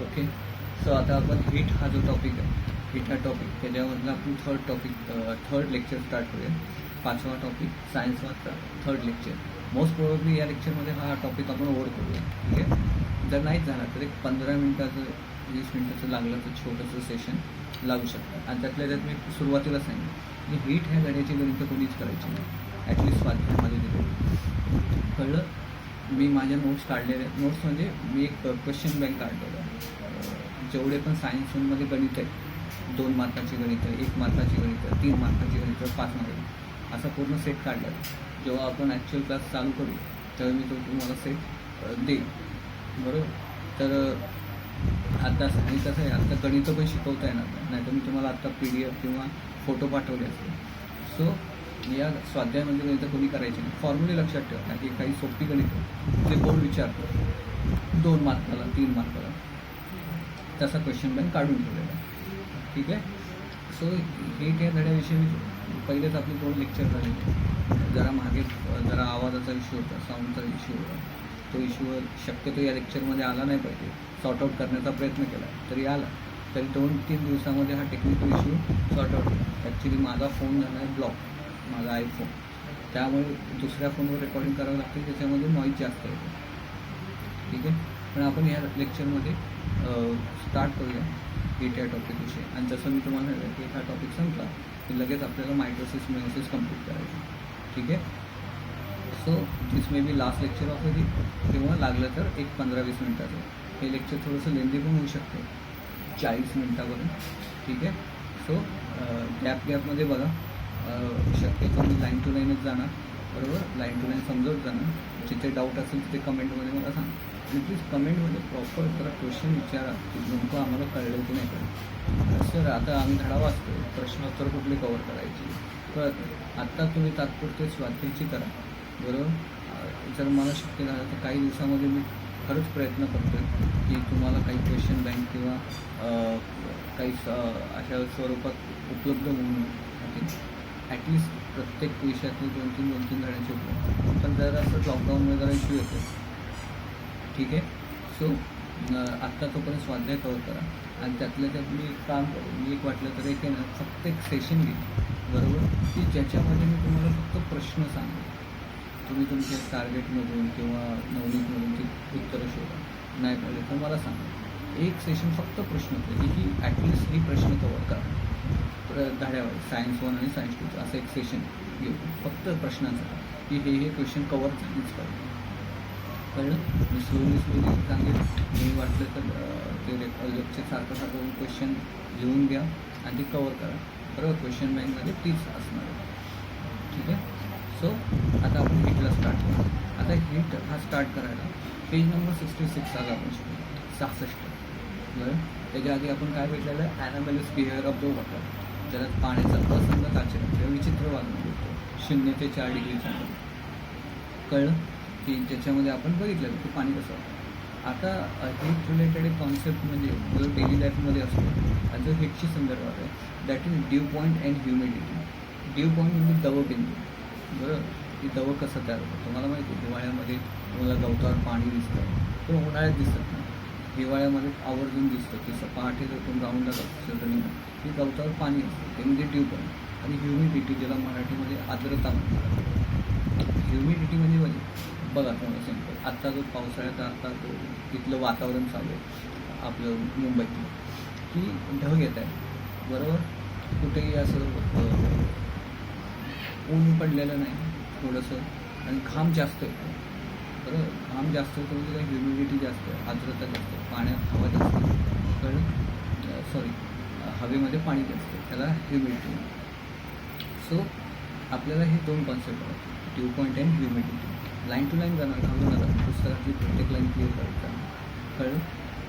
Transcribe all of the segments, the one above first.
Okay. So आता आपण heat हा जो टॉपिक आहे, हीट हा टॉपिक त्याच्यामधला आपण थर्ड लेक्चर स्टार्ट करूया. 5वा टॉपिक सायन्सचा थर्ड लेक्चर. मोस्ट प्रोबेबली या लेक्चरमध्ये हा टॉपिक आपण ओव्हर करूया. ठीक आहे. जर नाहीच झाला तर एक 15 मिनटाचं 20 मिनटाचं लागलं तर छोटंसं सेशन लागू शकतं. आणि त्यातल्या त्यात मी सुरुवातीला सांगितलं की हीट ह्या गाड्याची गणितं कोणीच करायची नाही, ॲटलिस्ट स्वाध्यायामध्ये दिली. कळलं. मी माझ्या नोट्स काढलेले, नोट्स म्हणजे मी एक क्वेश्चन बँक काढलेलं. जेवढे पण सायन्स वनमध्ये गणित आहेत, 2 मार्काची गणितं, 1 मार्काची गणितं, 3 मार्काची गणितं, 5 मार्काची, असा पूर्ण सेट काढला. जेव्हा आपण ॲक्च्युअल क्लास चालू करू तेव्हा मी तो तुम्हाला सेट देईन. बरोबर. तर आता आणि कसं आहे, आता गणितं पण शिकवता येणार नाही तर मी तुम्हाला आत्ता PDF किंवा फोटो पाठवले असते. सो या स्वाध्यायामध्ये गणितं कोणी करायची नाही. फॉर्म्युले लक्षात ठेवा की काही सोपी गणितं जे बोर्ड विचारतो 2 मार्काला 3 मार्काला, तसा क्वेश्चन बँक काढून ठेवलेला आहे. ठीक आहे. सो हे त्या धड्याविषयी पहिलेच आपले 2 लेक्चर झाले. जरा मागे जरा आवाजाचा इश्यू होता, साऊंडचा इश्यू होता. तो इश्यू शक्यतो या लेक्चरमध्ये आला नाही पाहिजे. सॉर्ट आऊट करण्याचा प्रयत्न केला तरी आला. तरी 2-3 दिवसामध्ये हा टेक्निकल इश्यू सॉर्ट आऊट होईल. ॲक्च्युली माझा फोन झाला आहे ब्लॉक, माझा आयफोन. त्यामुळे दुसऱ्या फोनवर रेकॉर्डिंग करावं लागते, त्याच्यामध्ये नॉईज जास्त येतो. ठीक आहे. पण आपण ह्या लेक्चरमध्ये स्टार्ट करूया हीट या टॉपिकविषयी. आणि जसं मी तुम्हाला सांगितलं की हा टॉपिक संपला की लगेच आपल्याला मायटोसिस मेयोसिस कंप्लीट करायचं. ठीक आहे. So this may be last lecture of the, किंवा लागलं तर एक 15-20 मिनटाचं. हे लेक्चर थोडंसं लेंदी पण होऊ शकतं, 40 मिनटापर्यंत. ठीक आहे. सो गॅपमध्ये बघा. शक्यतो मी लाईन टू लाईनच जाणार. बरोबर. लाईन टू लाईन समजवत जाणार. जिथे डाऊट असेल तिथे कमेंटमध्ये मला सांगा. आणि प्लीज कमेंटमध्ये प्रॉपर जरा क्वेश्चन विचारा की नेमकं आम्हाला कळलं की नाही कळलं. सर आता आम्ही धडा वाचतो, प्रश्नोत्तर कुठले कवर करायची कळत नाही. आत्ता तुम्ही तात्पुरते स्वाध्यायाची करा. बरोबर. जर मला शक्य झालं तर काही दिवसामध्ये मी खरंच प्रयत्न करतो की तुम्हाला काही क्वेश्चन बँक किंवा काही अशा स्वरूपात उपलब्ध होऊन ॲटलिस्ट प्रत्येक विषयातले 2-3 धड्यांचे उपलब्ध. पण जरा असं लॉकडाऊनमध्ये जरा इश्यू येतो. ठीक आहे. सो आत्ता तोपर्यंत स्वाध्याय कवर करा. आणि त्यातल्या त्यात मी एक काम करेन, मी एक वाटलं तर एक आहे ना, फक्त एक सेशन घेईन. बरोबर. की ज्याच्यामध्ये मी तुम्हाला फक्त प्रश्न सांगेन. तुम्ही तुमच्या टार्गेटमधून किंवा नवनीतमधून ती उत्तरं शोधा. नाही कळले तर मला सांगा. एक सेशन फक्त प्रश्न की ॲटलिस्ट ही प्रश्न कवर करा. धड्यावर सायन्स 1 आणि सायन्स 2 असं एक सेशन घेऊ फक्त प्रश्नांचं की हे क्वेश्चन कवर झालीच पाहिजे. कळलं. मी स्लोली सांगेन. मी वाटलं तर ते लेक्चर सारखं क्वेश्चन लिहून घ्या आणि ते कवर करा. बरोबर. क्वेश्चन बँकमध्ये तीच असणार आहे. ठीक आहे. सो आता आपण हीटला स्टार्ट करू. आता हीट हा स्टार्ट करायला पेज नंबर 66 आला आपण शिकू. 66. बरं. त्याच्या आधी आपण काय भेटलेलं आहे, ॲनामॅलिस बिहेवियर ऑफ द वॉटर, ज्याला पाण्याचा असंगत आचरण किंवा विचित्र वागणूक होतो 0 ते 4 डिग्रीच्या मध्ये. कळलं की ज्याच्यामध्ये आपण बघितलं की पाणी कसं होतं. आता हीट रिलेटेड एक कॉन्सेप्ट म्हणजे जो डेली लाईफमध्ये असतो आणि जो हीटशी संदर्भात आहे, that is due point and humidity. Due point म्हणजे दवबिंदू. बरोबर. की दव कसं तयार होतं तुम्हाला माहिती आहे. हिवाळ्यामध्ये तुम्हाला गवतावर पाणी दिसतं, पण उन्हाळ्यात दिसत नाही. हिवाळ्यामध्ये आवर्जून दिसतं की पहाटे जर तुम्ही ग्राउंडला जातो रनिंग की गवतावर पाणी असतं, ते म्हणजे ड्यू पॉईंट. आणि ह्युमिडिटी, ज्याला मराठीमध्ये आर्द्रता म्हणतात. ह्युमिडिटी म्हणजे बघा तुम्हाला सिंपल. आत्ता जो पावसाळ्यात आत्ता तो तिथलं वातावरण चालू आहे आपलं मुंबईतलं, की ढग येत आहे. बरोबर. कुठेही असं ऊन पडलेलं नाही थोडंसं, आणि घाम जास्त येतो. बरोबर. घाम जास्त होतो म्हणजे काय, ह्युमिडिटी जास्त आहे, आर्द्रता जास्त आहे, पाण्यात हवा जास्त आहे. कळलं. सॉरी, हवेमध्ये पाणी जास्त आहे, त्याला ह्युमिडिटी. सो आपल्याला हे 2 कॉन्सेप्ट आहेत, dew point and humidity. Line to line जाणार, घालून जाणार, पुस्तकातली प्रत्येक लाईन क्लिअर करायचं. कळलं.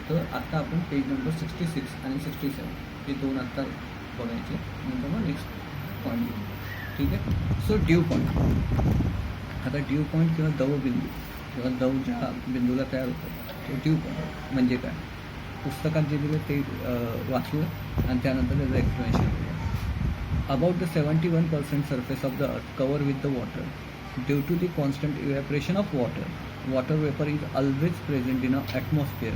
तर आत्ता आपण पेज नंबर 66 आणि 67 हे 2 आत्ता बघायचे. नंतर मग नेक्स्ट पॉईंट घेऊ. ठीक आहे. So due point. आता ड्यू पॉईंट किंवा दवबिंदू किंवा दव ज्या बिंदूला तयार होतं ते ड्यू पॉईंट म्हणजे काय, पुस्तकात जे दिलं ते वाचलं आणि त्यानंतर त्याचं एक्सप्लेनेशन केलं. About the 71% surface of the earth covered with the water. Due to the constant evaporation of water, water vapor is always present in our atmosphere.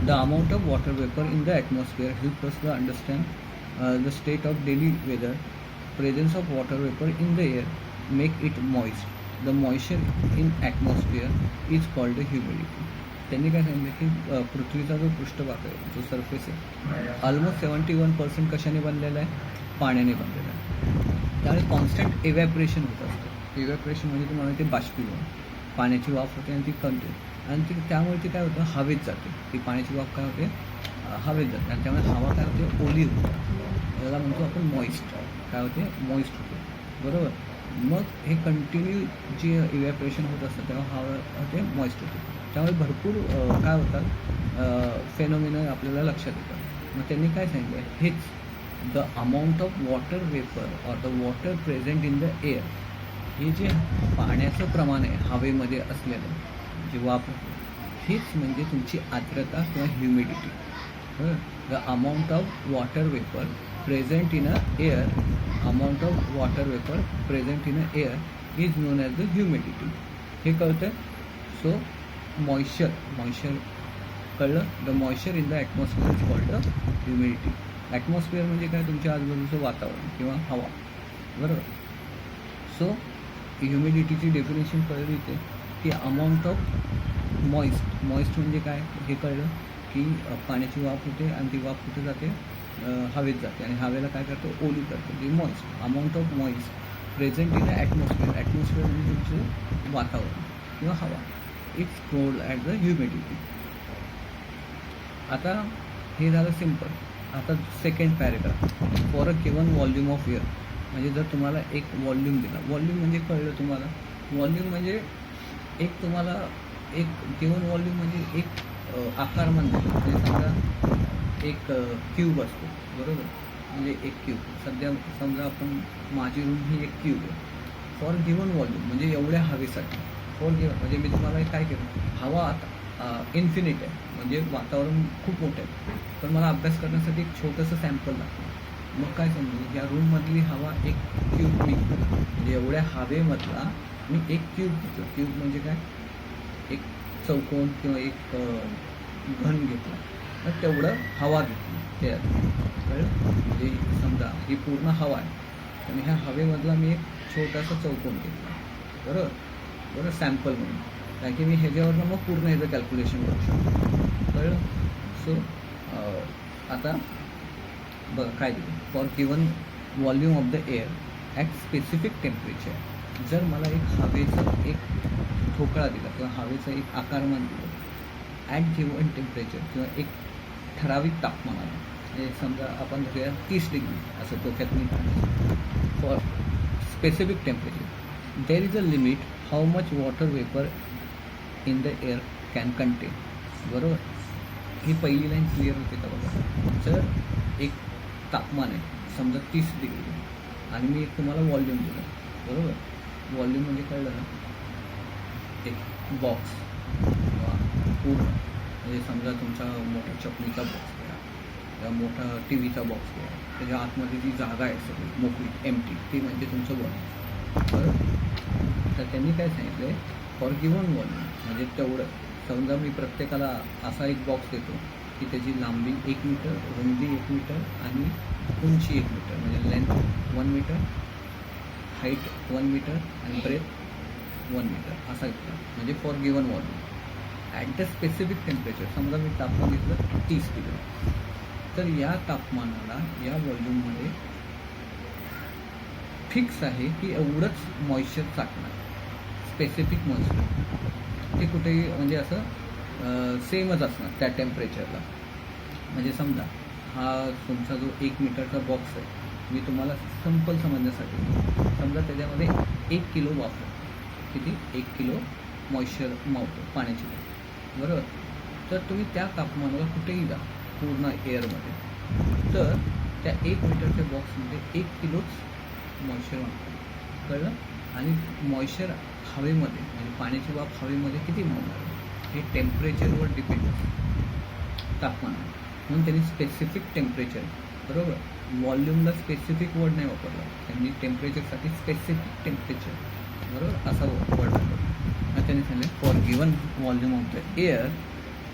The amount of water vapor in the atmosphere helps us to understand the state of daily weather. Presence of water vapor in the air make it moist. The moisture in atmosphere is called humidity. त्यांनी काय सांगितलं की पृथ्वीचा जो पृष्ठभाग आहे, जो surface आहे, ऑलमोस्ट 71% कशाने बनलेला आहे? पाण्याने बनलेला आहे. त्यावेळी कॉन्स्टंट इव्हॅपरेशन होत असतं. इव्हॅपरेशन म्हणजे तुम्हाला ते बाष्पीभवन, पाण्याची वाफ होते आणि ती कमते, आणि ती त्यामुळे ती काय होतं? हवेत जाते. ती पाण्याची वाफ काय होते? हवेत जाते, आणि त्यामुळे हवा काय होते? ओली होते. त्याला म्हणतो आपण मॉइस्ट. काय होते? मॉइस्ट होते. बरोबर. मग हे कंटिन्यू जे इव्हॅपरेशन होत असतं तेव्हा हवा होते मॉइस्ट होते. त्यामुळे भरपूर काय होतात? फेनोमिना आपल्याला लक्षात येतात. मग त्यांनी काय सांगितलं? हेच the amount of water vapour or the water present in the air, हे जे पाण्याचं प्रमाण आहे हवेमध्ये असलेलं, जे वाफ, हेच म्हणजे तुमची आर्द्रता किंवा humidity. The amount of water vapour present in a air, amount of water vapour present in a air is non as the humidity. हे कळतं. सो मॉइश्चर कळलं. The moisture in the atmosphere is called the humidity. Atmosphere म्हणजे काय? तुमच्या आजूबाजूचं वातावरण किंवा हवा. बरोबर. सो ह्युमिडिटीची डेफिनेशन कळली इथे की अमाऊंट ऑफ मॉइस्ट म्हणजे काय? हे कळलं की पाण्याची वाफ होते आणि ती वाफ कुठे जाते? हवेत जाते, आणि हवेला काय करतं? ओली करतं. ती moist. Amount of moist present in the atmosphere. Atmosphere म्हणजे तुमचं वातावरण किंवा हवा. It's called at the humidity. आता हे झालं सिम्पल. आता second paragraph. For a given volume of air, म्हणजे जर तुम्हाला एक व्हॉल्यूम दिला. व्हॉल्यूम म्हणजे कळलं तुम्हाला? व्हॉल्यूम म्हणजे एक तुम्हाला एक गिवन व्हॉल्यूम म्हणजे एक आकारमान दिला. म्हणजे समजा एक क्यूब असतो. बरोबर. म्हणजे एक क्यूब. सध्या समजा आपण, माझी रूम ही एक क्यूब आहे. फॉर गिवन व्हॉल्यूम म्हणजे एवढ्या हवेसाठी. फॉर गिवन म्हणजे मी तुम्हाला काय केलं? हवा आता इन्फिनिट आहे, म्हणजे वातावरण खूप मोठं आहे, पण मला अभ्यास करण्यासाठी एक छोटंसं सॅम्पल लागतं. मग काय समजू? या रूममधली हवा एक क्यूब मी, म्हणजे एवढ्या हवेमधला मी एक क्यूब घेतला. क्यूब म्हणजे काय? एक चौकोन किंवा एक घन घेतला. तर तेवढं हवा घेतली त्यात. कळलं? म्हणजे समजा ही पूर्ण हवा आहे आणि ह्या हवेमधला मी एक छोटासा चौकोन घेतला. बरोबर. सॅम्पल म्हणून, कारण की मी ह्याच्यावरनं मग पूर्ण ह्याचं कॅल्क्युलेशन करू शकतो. कळलं? सो आता बघा काय दिलं. For given volume of the air at specific temperature. जर मला एक हवेचा एक ठोकळा दिला किंवा हवेचं एक आकारमान दिलं ॲट गिवन टेम्परेचर, किंवा एक ठराविक तापमानाला, म्हणजे समजा आपण धरूया 30 डिग्री असं डोक्यात मी काढलं. For specific temperature there is a limit how much water vapour in the air can content. बरोबर. ही पहिली लाईन क्लिअर होते का बघा? जर एक तापमान आहे समजा 30 डिग्री आणि मी एक तुम्हाला व्हॉल्यूम दिलं. बरोबर. व्हॉल्यूम म्हणजे कळलं ना? एक बॉक्स पूर्ण, म्हणजे समजा तुमचा मोठा चपलीचा बॉक्स घ्या किंवा मोठा टी व्हीचा बॉक्स घ्या. त्याच्या आतमध्ये जी जागा आहे सगळी मोकळी एम्प्टी, ती म्हणजे तुमचं बॉक्स. बरोबर. तर त्यांनी काय सांगितलं आहे? फॉर गिवन व्हॉल्यूम म्हणजे तेवढं. समजा मी प्रत्येकाला असा एक बॉक्स देतो की त्याची लांबी 1 मीटर, रुंदी 1 मीटर आणि उंची 1 मीटर, म्हणजे लेंथ 1 मीटर, हाईट 1 मीटर आणि ब्रेथ 1 मीटर असा घेतला. म्हणजे for given volume at the specific temperature. समजा मी तापमान घेतलं 30 डिग्री. तर या तापमानाला या व्हॉल्यूममध्ये फिक्स आहे की एवढंच मॉइश्चर चाकणार. स्पेसिफिक मॉइश्चर ते कुठेही म्हणजे असं सेमच असणार त्या टेम्परेचरला. म्हणजे समजा हा तुमचा जो 1 मीटरचा बॉक्स आहे, मी तुम्हाला सिंपल समजण्यासाठी समजा त्याच्यामध्ये 1 किलो वाफ आहे. किती? 1 किलो मॉइश्चर मावतो पाण्याची. बरोबर. तर तुम्ही त्या तापमानाला कुठेही जा पूर्ण एअरमध्ये, तर त्या 1 मीटरच्या बॉक्समध्ये 1 किलोच मॉइश्चर मावतो. कळलं? आणि मॉइश्चर हवेमध्ये म्हणजे पाण्याची वाफ हवेमध्ये किती मावणार हे टेम्परेचरवर डिपेंड असतं, तापमानावर. म्हणून त्यांनी स्पेसिफिक टेम्परेचर. बरोबर. व्हॉल्यूमला स्पेसिफिक वर्ड नाही वापरला त्यांनी. टेम्परेचरसाठी स्पेसिफिक टेम्परेचर. बरोबर. असा वर्ड वापरला. त्यांनी सांगितलं for given volume of the air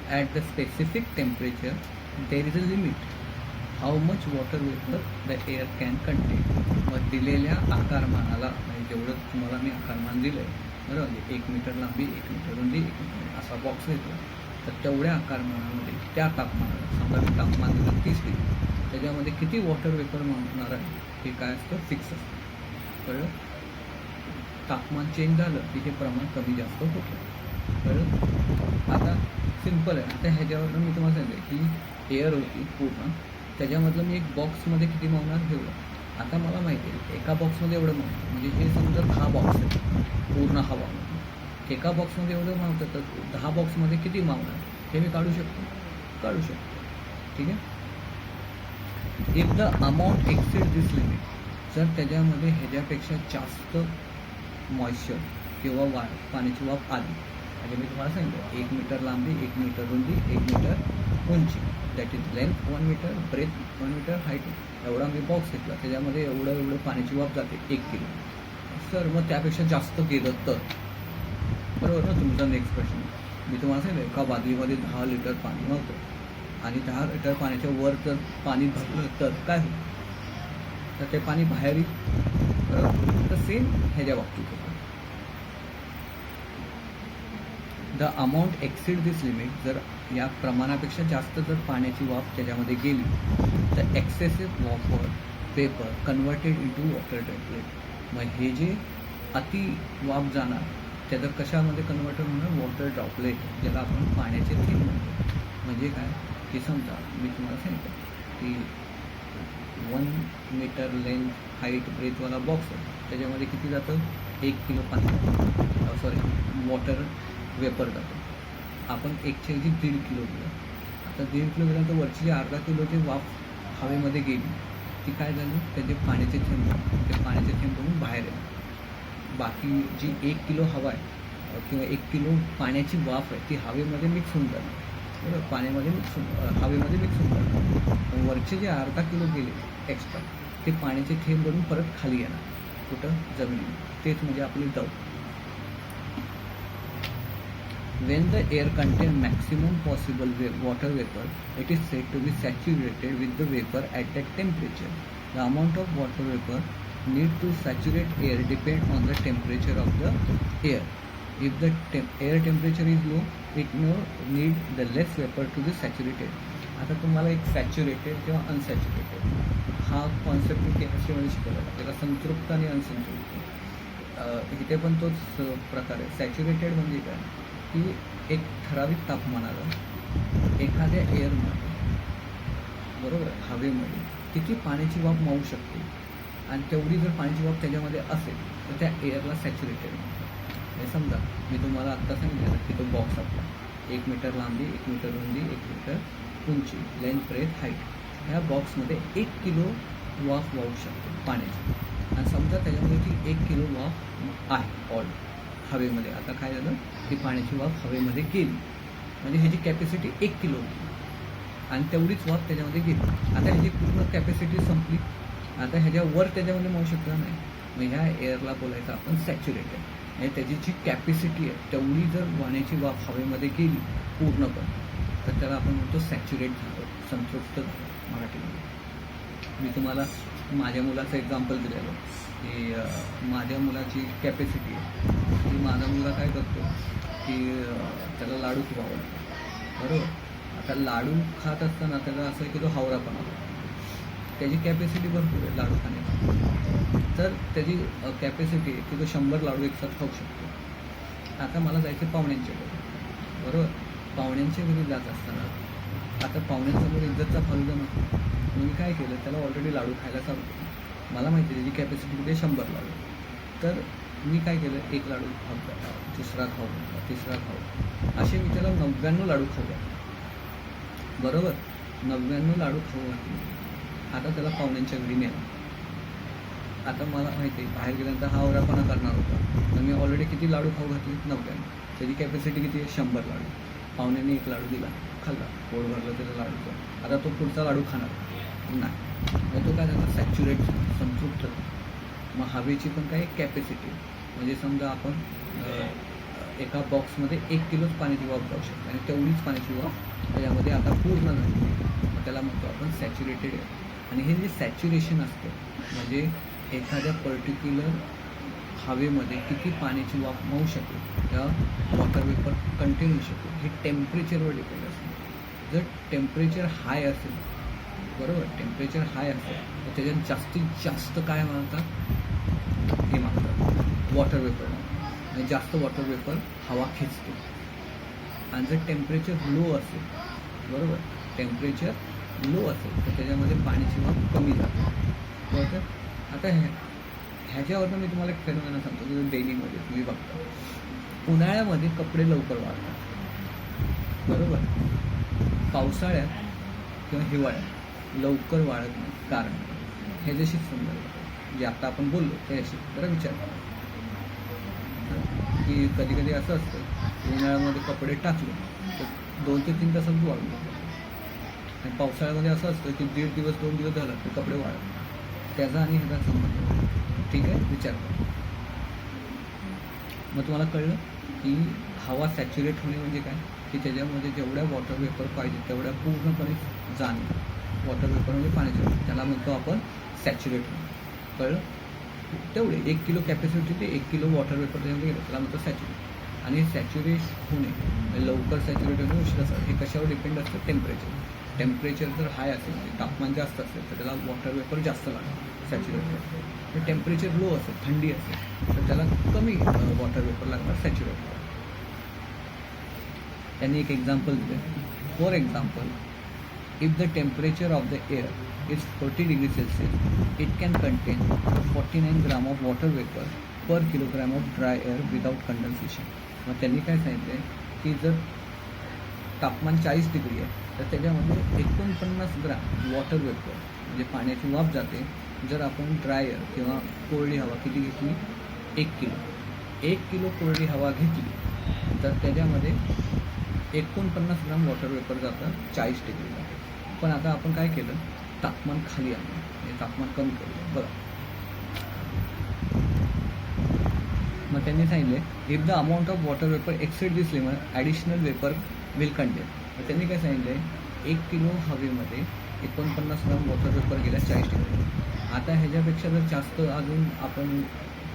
at the specific temperature there is a limit how much water vapour the air can content. मग दिलेल्या आकारमानाला म्हणजे जेवढं तुम्हाला मी आकारमान दिलं आहे बरोबर, 1 मीटर लांबी 1 मीटर रुंदी 1 मीटर असा बॉक्स घेतला, तर तेवढ्या आकारमानामध्ये त्या तापमानाला समजा मी तापमान दिलं 30 डिग्री, त्याच्यामध्ये किती वॉटर वेपर मावणार आहे हे काय असतं फिक्स असतं. कळलं. तापमान चेंज झालं की हे प्रमाण कमी जास्त होतं. कळलं. आता सिम्पल आहे. आता ह्याच्यावरून मी तुम्हाला सांगितलं की एअर होती पूर्ण, त्याच्यामधलं मी एक बॉक्समध्ये किती मावणार ठेवलं. आता मला माहिती आहे एका बॉक्समध्ये एवढं मावतं, म्हणजे हे समजा 10 बॉक्स आहे पूर्ण हवा, एका बॉक्समध्ये एवढं मावतं तर 10 बॉक्समध्ये किती मावणार हे मी काढू शकतो. ठीक आहे. If the amount exceed this limit, जर त्याच्यामध्ये ह्याच्यापेक्षा जास्त मॉइश्चर किंवा पाण्याची वाफ आली, म्हणजे मी तुम्हाला सांगितलं 1 मीटर लांबी 1 मीटर रुंदी 1 मीटर उंची, that is length 1 metre breadth 1 metre height, एवढा मी बॉक्स घेतला, त्याच्यामध्ये एवढं पाण्याची वाफ जाते 1 किलो. सर मग त्यापेक्षा जास्त गेलं तर, बरोबर ना. तुमचा नेक्स्ट प्रश्न मी तुम्हाला सांगितलं एका बादलीमध्ये 10 लिटर पाणी नव्हतं आणि 10 लिटर पाण्याच्या वर जर पाणी भरलं तर काय होईल, तर ते पाणी बाहेर येईल. बरोबर. तर सेम ह्याच्या बाबतीत होतं. The amount exceed this limit, जर या प्रमाणापेक्षा जास्त जर पाण्याची वाफ त्याच्यामध्ये गेली तर excessive water paper converted into water droplet. मग हे जे अति वाफ जाणार त्याचं कशामध्ये कन्वर्ट होणार, वॉटर ड्रॉपलेट, ज्याला आपण पाण्याचे थेंब म्हणतो. म्हणजे काय की समजा मी तुम्हाला सांगितलं की 1 मीटर लेंथ हाईट ब्रेथवाला बॉक्स आहे, त्याच्यामध्ये किती जातं 1 किलो पाणी वॉटर वेपर जातो. आपण 1/1.5 किलो दिलं. आता 1.5 किलो गेल्यानंतर वरची जी अर्धा किलोची वाफ हवेमध्ये गेली ती काय झाली, त्याचे पाण्याचे थेंब, ते पाण्याचे थेंब म्हणून बाहेर येणार. बाकी जी 1 किलो हवा आहे किंवा 1 किलो पाण्याची वाफ आहे ती हवेमध्ये मिक्स होऊन जाणार. बरोबर. पाण्यामध्ये हवेमध्ये मिक्स होऊन जाणार. वरचे जे अर्धा किलो गेले एक्स्ट्रा ते पाण्याचे थेंब बनून परत खाली येणार. कुठं, जमिनीत. तेच म्हणजे आपली दव. When the air contains maximum possible water vapor, it is said to be saturated with the vapor at that temperature. The amount of water vapor need to saturate air depends on the temperature of the air. If the air temperature is low, it need the less vapor to be saturated. आता तुम्हाला एक saturated किंवा unsaturated हा concept मी केमिस्ट्रीमध्ये शिकवला, त्याला संतृप्त आणि अनसंतृप्त. इथे पण तोच प्रकार आहे. सॅच्युरेटेड म्हणजे काय की एक ठराविक तापमानाला एखाद्या एअरमध्ये, बरोबर, हवेमध्ये किती पाण्याची वाफ मावू शकते आणि तेवढी जर पाण्याची वाफ त्याच्यामध्ये असेल तर त्या एअरला सॅच्युरेटेड म्हणतात. हे समजा मी तुम्हाला आत्ता सांगितलं की तो बॉक्स आपला 1 मीटर लांबी 1 मीटर रुंदी 1 मीटर उंची, लेंथ ब्रेथ हाईट, ह्या बॉक्समध्ये 1 किलो वाफ वाहू शकते पाण्याची. आणि समजा त्याच्यामध्ये ती 1 किलो वाफ आहे ऑल हवेमध्ये. आता काय झालं की पाण्याची वाफ हवेमध्ये गेली म्हणजे ह्याची कॅपॅसिटी 1 किलो होती आणि तेवढीच वाफ त्याच्यामध्ये गेली. आता ह्याची पूर्ण कॅपॅसिटी संपली. आता ह्याच्यावर त्याच्यामध्ये मावू शकतो नाही. मग ह्या एअरला बोलायचं आपण सॅच्युरेटेड. म्हणजे त्याची जी कॅपॅसिटी आहे तेवढी जर पाण्याची वाफ हवेमध्ये गेली पूर्णपणे तर त्याला आपण म्हणतो सॅच्युरेट झालं, संतृप्त झालं मराठीमध्ये. मी तुम्हाला माझ्या मुलाचं एक्झाम्पल दिलेलं की माझ्या मुलाची कॅपॅसिटी आहे की माझा मुलगा काय करतो की त्याला लाडू खूप आवडतो. बरोबर. आता लाडू खात असताना त्याला असं आहे की तो हावरापणा होतो. त्याची कॅपॅसिटी भरपूर आहे लाडू खाण्याची, तर त्याची कॅपॅसिटी आहे की तो 100 लाडू एकसाथ खाऊ शकतो. आता मला जायचं पाहुण्यांच्या घरी. बरोबर. पाहुण्यांच्या घरी जात असताना आता पाहुण्यांसमोर इज्जतचा फालुदा नको. मी काय केलं, त्याला ऑलरेडी लाडू खायला चालू केलं. मला माहिती आहे त्याची कॅपॅसिटी किती 100 लाडू. तर मी काय केलं, 1 लाडू खाऊ, दुसरा खाऊ, तिसरा खाऊ, असे मी त्याला 99 लाडू खाऊ घातले. बरोबर. 99 लाडू खाऊ घातले. आता त्याला पाहुण्यांच्या घरी नेला. आता मला माहिती आहे बाहेर गेल्यानंतर हा ओरापणा करणार होता, तर मी ऑलरेडी किती लाडू खाऊ घातले, 99. त्याची कॅपॅसिटी किती आहे, 100 लाडू. पाहुण्याने 1 लाडू दिला, खाल्ला, पोट भरलं त्याला लाडूचं. आता तो पुढचा लाडू खाणार नाही. मग तो काय झाला, सॅच्युरेट झाला, संतृप्त झाला. मग हवेची पण काय कॅपॅसिटी, म्हणजे समजा आपण एका बॉक्समध्ये 1 किलोच पाण्याची वाफ जाऊ शकते आणि तेवढीच पाण्याची वाफ त्याच्यामध्ये आता पूर्ण झाली. मग त्याला म्हणतो आपण सॅच्युरेटेड एअर. आणि हे जे सॅच्युरेशन असतं म्हणजे एखाद्या पर्टिक्युलर हवेमध्ये किती पाण्याची वाफ मावू शकेल त्या वॉटर वेपर कंटेन होऊ शकेल हे टेम्परेचरवर डिपेंड असतं. जर टेम्परेचर हाय असेल, बरोबर, टेम्परेचर हाय असेल तर त्याच्यात जास्तीत जास्त काय मागतात, हे मागतात वॉटर वेपर. आणि जास्त वॉटर वेपर हवा खेचते. आणि जर टेम्परेचर लो असेल, बरोबर, टेम्परेचर लो असेल तर त्याच्यामध्ये पाण्याची वाफ कमी जाते. बरोबर. आता ह्याच्यावरनं मी तुम्हाला एक फेनोमेना सांगतो की डेलीमध्ये तुम्ही बघता उन्हाळ्यामध्ये कपडे लवकर वाळतात, बरोबर. पावसाळ्यात किंवा हिवाळ्यात लवकर वाळत नाही. कारण हे जशी सुंदर जे आता आपण बोललो त्याशी जरा विचार करा की कधी कधी असं असतं उन्हाळ्यामध्ये कपडे टाकले तर 2 ते 3 तासात वाळून जातात. आणि पावसाळ्यामध्ये असं असतं की 1.5 दिवस 2 दिवस झाला ते कपडे वाळतात. त्याचा आणि ह्याचा संबंध. ठीक आहे, विचार करा. मग तुम्हाला कळलं की हवा सॅच्युरेट होणे म्हणजे काय, की त्याच्यामध्ये जेवढ्या वॉटर वेपर पाहिजे तेवढ्या पूर्णपणे जाणे. वॉटर वेपर म्हणजे पाण्याचे, त्याला म्हणतो आपण सॅच्युरेट होणे. कळलं. तेवढे 1 किलो कॅपॅसिटी ते 1 किलो वॉटर वेपर त्याच्यामध्ये गेलं त्याला म्हणतो सॅच्युरेट. आणि सॅच्युरेट होणे, लवकर सॅच्युरेट होणे, उशिरा हे कशावर डिपेंड असतं, टेम्परेचर. टेम्परेचर जर हाय असेल म्हणजे तापमान जास्त असेल तर त्याला वॉटर वेपर जास्त लागतं सॅच्युरेट व्हायला. तर टेम्परेचर लो असेल, थंडी असेल तर त्याला कमी वॉटर वेपर लागणार सॅच्युरेट व्हायला. त्यांनी एक एक्झाम्पल दिलं. For example, if the temperature of the air is 40 degree Celsius it can content 49 gram of water vapour per kilogram of dry air without condensation. मग त्यांनी काय सांगितलं आहे की जर तापमान 40 डिग्री आहे तर त्याच्यामध्ये 49 ग्राम वॉटर वेपर म्हणजे पाण्याची वाफ जाते. जर आपण ड्राय एअर किंवा कोरडी हवा किती घेतली, 1 किलो कोरडी हवा घेतली तर त्याच्यामध्ये 49 ग्राम वॉटर वेपर जातं 40 डिग्रीला. पण आता आपण काय केलं, तापमान खाली आणलं, म्हणजे तापमान कमी केलं. बघा, मग त्यांनी सांगितले if the amount of water vapour accessed this limit additional vapour will content. तर त्यांनी काय सांगितलं आहे 1 किलो हवेमध्ये 49 ग्राम वॉटर वेपर गेला 40 डिग्री. आता ह्याच्यापेक्षा जर जास्त अजून आपण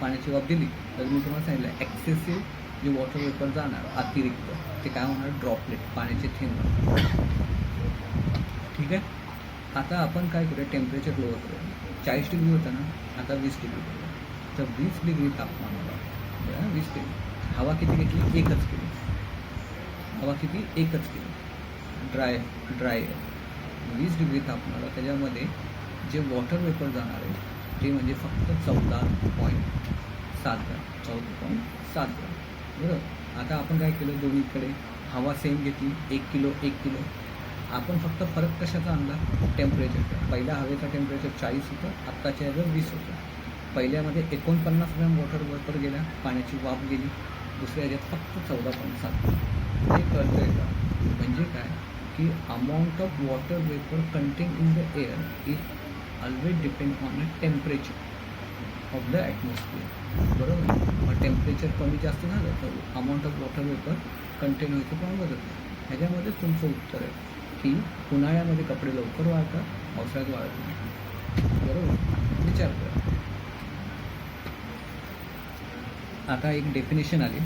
पाण्याची वाफ दिली तर मी तुम्हाला सांगितलं एक्सेसिव्ह जे वॉटर वेपर जाणार अतिरिक्त ते काय होणार, ड्रॉपलेट, पाण्याचे थेंब. ठीक आहे. आता आपण काय करूया, टेम्परेचर लो करूया. 40 डिग्री होतं ना, आता 20 डिग्री करूया. तर 20 डिग्री तापमानाला 20 डिग्री हवा किती घेतली, एकच किलो हवा किती, एकच किलो ड्राय एअर. 20 डिग्री तापमानाला त्याच्यामध्ये जे वॉटर वेपर जाणार आहे ते म्हणजे फक्त 14.7 ग्राम. 14.7 ग्राम, बरोबर. आता आपण काय केलं, दोन्हीकडे हवा सेम घेतली, 1 किलो 1 किलो. आपण फक्त फरक कशाचा आणला, टेम्परेचरचा. पहिल्या हवेचा टेम्परेचर 40 होतं, आत्ताच्या ह्याचं 20 होतं. पहिल्यामध्ये 49 ग्राम वॉटर वेपर गेला, पाण्याची वाफ गेली. दुसऱ्या ह्याच्यात फक्त 14.7. हे कळतं आहे का, म्हणजे काय की amount of water vapour contain in the air is always depend on the temperature of the atmosphere. बरोबर. मग टेम्परेचर कमी जास्त झालं तर amount of water vapour content व्हायचं प्रमाण बदलत नाही. ह्याच्यामध्येच तुमचं उत्तर आहे की उन्हाळ्यामध्ये कपडे लवकर वाळतात, पावसाळ्यात वाळत नाही. बरोबर. विचार करा. आता एक डेफिनेशन आली,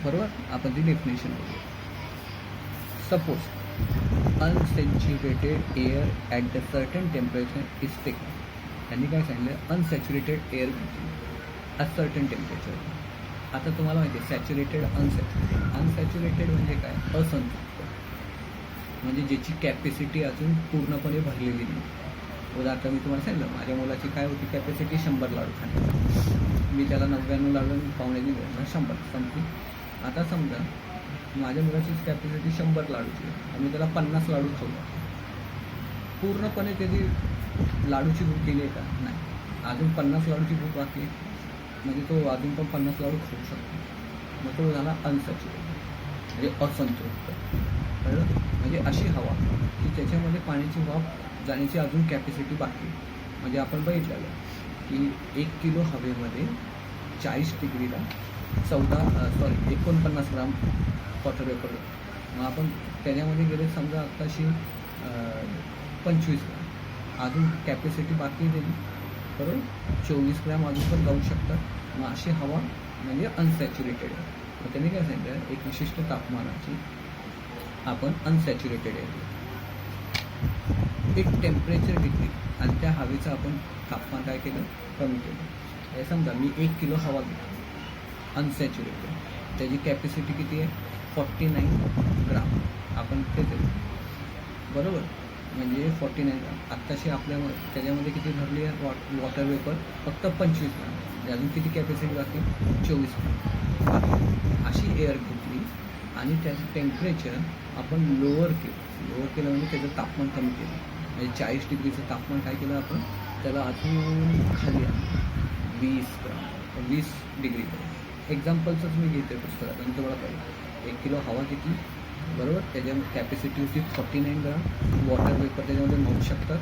बरोबर. आपण ती डेफिनेशन बघू. Suppose unsaturated air at the certain temperature is taken. त्यांनी काय सांगितलं, unsaturated air a certain temperature. आता तुम्हाला माहिती आहे सॅच्युरेटेड, अनसॅच्युरेटेड. अनसॅच्युरेटेड म्हणजे काय, असंतृप्त, म्हणजे ज्याची कॅपॅसिटी अजून पूर्णपणे भरलेली नाही. उदाहरण मी तुम्हाला सांगितलं, माझ्या मुलाची काय होती कॅपॅसिटी, 100 लाडू खाण्याची. मी त्याला 99 लाडू पाहुण्याची वेळ 100 संपली. आता समजा माझ्या मुलाचीच कॅपॅसिटी 100 लाडूची आहे आणि मी त्याला 50 लाडू खाऊ, पूर्णपणे त्याची लाडूची भूक गेली आहे का, नाही. अजून 50 लाडूची भूक बाकी आहे, म्हणजे तो अजून पण 50 लाडू खाऊ शकतो. मग तो झाला अनसॅच्युरेटेड, म्हणजे असंतृप्त. कळलं. म्हणजे अशी हवा की त्याच्यामध्ये पाण्याची वाफ जाण्याची अजून कॅपॅसिटी बाकी आहे. म्हणजे आपण बघितलेलं की 1 किलो हवेमध्ये 40 डिग्रीला 49 ग्राम वॉटर वेपर. मग आपण त्याच्यामध्ये गेले समजा आत्ताशी 25 ग्राम, अजून कॅपॅसिटी बाकी आहे त्याची, बरोबर 24 ग्राम अजून पण जाऊ शकतात. मग अशी हवा म्हणजे अनसॅच्युरेटेड आहे. मग त्यांनी काय सांगितलं, एक विशिष्ट तापमानाची आपण अनसॅच्युरेटेड आहे, एक टेम्परेचर डिग्री आणि त्या हवेचं आपण तापमान काय केलं, कमी केलं. हे समजा मी 1 किलो हवा घेतो अनसॅच्युरेटेड, त्याची कॅपॅसिटी किती आहे 49 ग्राम, आपण ते केलं, बरोबर. म्हणजे 49 ग्राम. आत्ताशी आपल्या त्याच्यामध्ये किती भरली आहे वॉटर वेपर, फक्त 25 ग्राम, म्हणजे अजून किती कॅपॅसिटी बाकी 24 ग्राम. अशी एअर घेतली आणि त्याचं टेम्परेचर आपण लोअर केलं म्हणजे त्याचं तापमान कमी केलं. म्हणजे 40 डिग्रीचं तापमान काय केलं आपण, त्याला अजून खाली आणलं 20 डिग्री. एक्झाम्पलचंच मी घेते पुस्तकात आणि तुम्हाला पाहिजे. 1 किलो हवा घेतली, बरोबर, त्याच्यामध्ये कॅपॅसिटी होती 49 ग्राम, वॉटर वेपर त्याच्यामध्ये मावू शकतात,